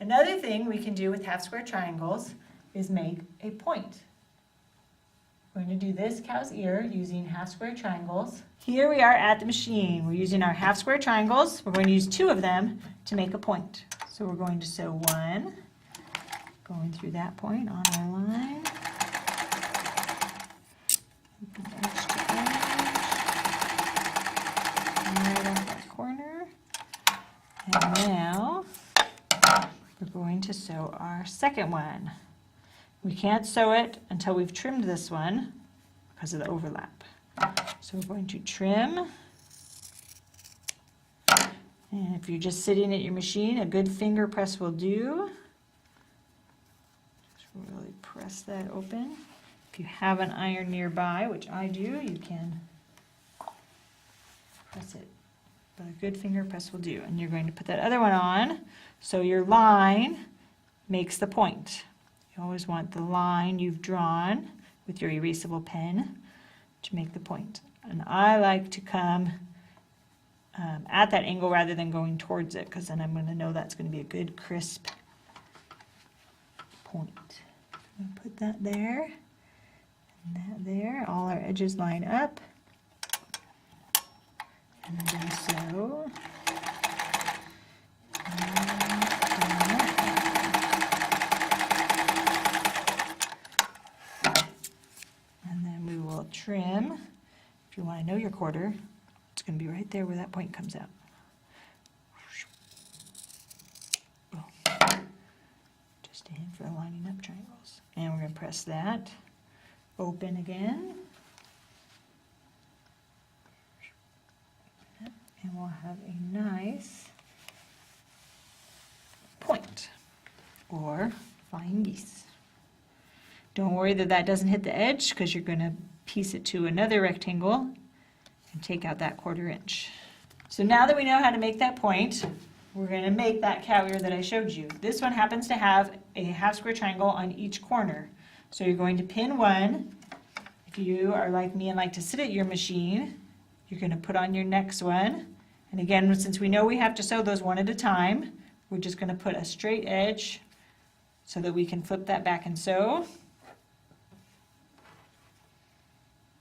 Another thing we can do with half square triangles is make a point. We're going to do this cow's ear using half square triangles. Here we are at the machine. We're using our half square triangles. We're going to use 2 of them to make a point. So we're going to sew 1, going through that point on our line. Edge to edge, right off that corner. And now we're going to sew our second one. We can't sew it until we've trimmed this one because of the overlap. So we're going to trim. And if you're just sitting at your machine, a good finger press will do. Just really press that open. If you have an iron nearby, which I do, you can press it. But a good finger press will do. And you're going to put that other one on so your line makes the point. You always want the line you've drawn with your erasable pen to make the point. And I like to come at that angle rather than going towards it, because then I'm going to know that's going to be a good crisp point. I'm going to put that there and that there. All our edges line up. And then sew. Trim. If you want to know your quarter, it's going to be right there where that point comes out. Just in for the lining up triangles. And we're going to press that open again. And we'll have a nice point, or flying geese. Don't worry that that doesn't hit the edge, because you're going to piece it to another rectangle and take out that 1/4 inch. So now that we know how to make that point, we're going to make that cow ear that I showed you. This one happens to have a half square triangle on each corner. So you're going to pin 1. If you are like me and like to sit at your machine, you're going to put on your next one. And again, since we know we have to sew those one at a time, we're just going to put a straight edge so that we can flip that back and sew.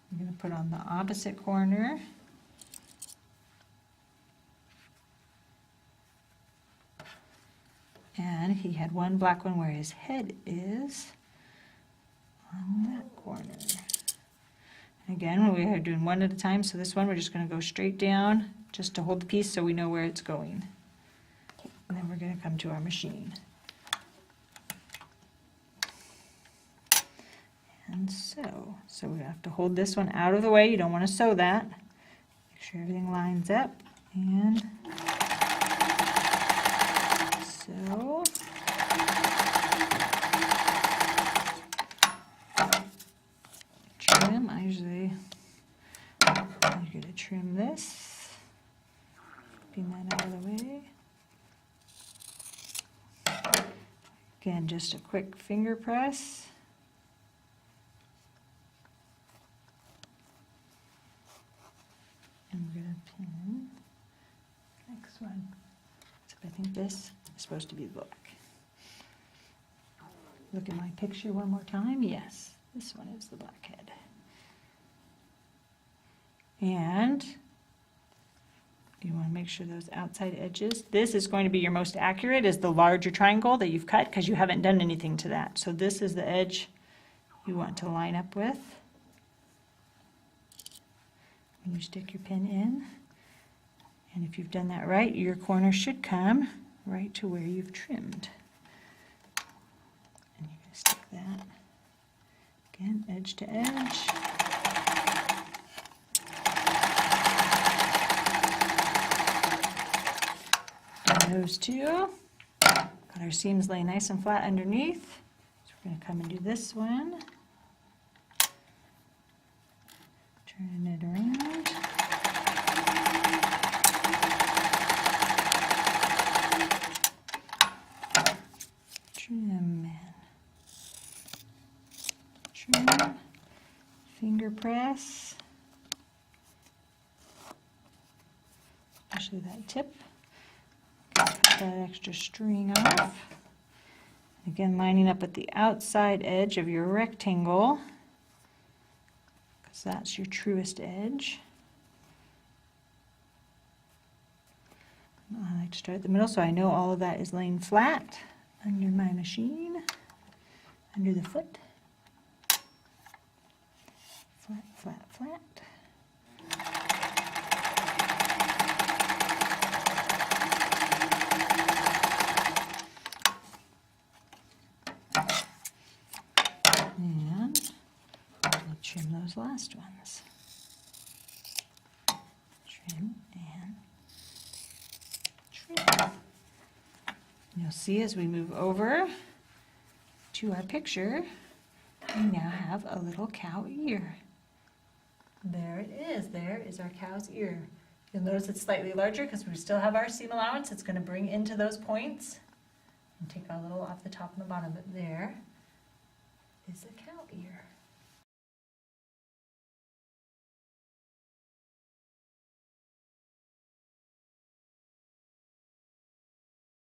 I'm going to put on the opposite corner. And he had one black one where his head is on that corner. And again, we are doing one at a time, so this one we're just going to go straight down just to hold the piece so we know where it's going. And then we're going to come to our machine. And sew. So we have to hold this one out of the way. You don't want to sew that. Make sure everything lines up. And sew. Trim. I'm going to trim this. Pin that out of the way. Again, just a quick finger press. And we're going to pin the next one. So I think this is supposed to be black. Look at my picture one more time. Yes, this one is the black head. And you want to make sure those outside edges, this is going to be your most accurate, is the larger triangle that you've cut, because you haven't done anything to that. So this is the edge you want to line up with. When you stick your pin in, and if you've done that right, your corner should come right to where you've trimmed. And you're going to stick that again, edge to edge. And those two, got our seams laying nice and flat underneath. So we're going to come and do this one. Turning it around. Trim. Trim. Finger press. Especially that tip. Cut that extra string off. Again, lining up at the outside edge of your rectangle, because that's your truest edge. I like to start at the middle so I know all of that is laying flat under my machine, under the foot. Flat, flat, flat. And we'll trim those last ones. Trim and trim. You'll see as we move over to our picture, we now have a little cow ear. There it is. There is our cow's ear. You'll notice it's slightly larger because we still have our seam allowance. It's going to bring into those points and take a little off the top and the bottom, but there is a cow ear.